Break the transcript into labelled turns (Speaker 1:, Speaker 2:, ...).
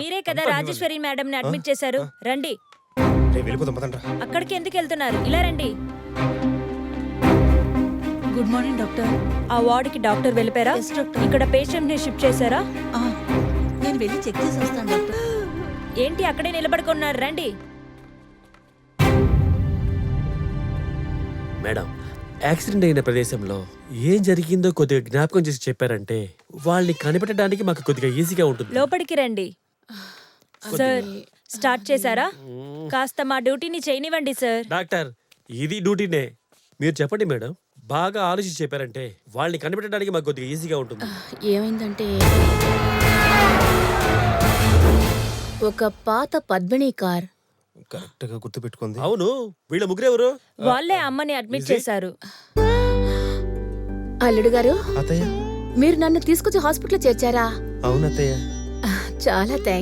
Speaker 1: మీరే కదా రాజేశ్వరి మేడం ని అడ్మిట్ చేశారు. రండి. అక్కడికి ఎందుకు వెళ్తున్నారు? ఇలా రండి.
Speaker 2: Good morning doctor.
Speaker 1: ఆ వార్డుకి డాక్టర్ వెళ్ళిపోయారా? ఇక్కడ పేషెంట్ ని షిఫ్ట్ చేశారా?
Speaker 2: నేను వెళ్ళి చెక్ చేసి వస్తాను డాక్టర్.
Speaker 1: ఏంటి అక్కడే నిలబడుకున్నారు? రండి.
Speaker 3: మేడం, యాక్సిడెంట్ అయిన ప్రదేశంలో ఏం జరిగిందో కొద్దిగా జ్ఞాపకం చేసి చెప్పారంటే వాళ్ళని కనిపెట్టడానికి మాకు కొద్దిగా ఈజీగా ఉంటుంది.
Speaker 1: లోపలికి రండి. సార్, స్టార్ట్ చేశారా? కాస్త మా డ్యూటీని చేయనివ్వండి సార్.
Speaker 3: డాక్టర్, ఇది డ్యూటీనే. మీరు చెప్పండి మేడం. బాగా ఆలోచించి చెప్పారంటే వాళ్ళని కనిపెట్టడానికి మాకు కొద్దిగా ఈజీగా ఉంటుంది.
Speaker 4: ఏమైందంటే ఒక పాత పద్మిని కార్.
Speaker 5: కరెక్ట్ గా గుర్తు పెట్టుకుంది.
Speaker 3: అవును, వీళ్ళ ముగ్గురెవరు?
Speaker 1: వాళ్ళే అమ్మని అడ్మిట్ చేశారు.
Speaker 4: అల్లుడు గారు,
Speaker 5: అత్తయ్య.
Speaker 4: మీరు నన్ను తీసుకొచ్చి హాస్పిటల్ చేర్చారా?
Speaker 5: అవునత్తయ్య.
Speaker 4: చాలా థ్యాంక్స్.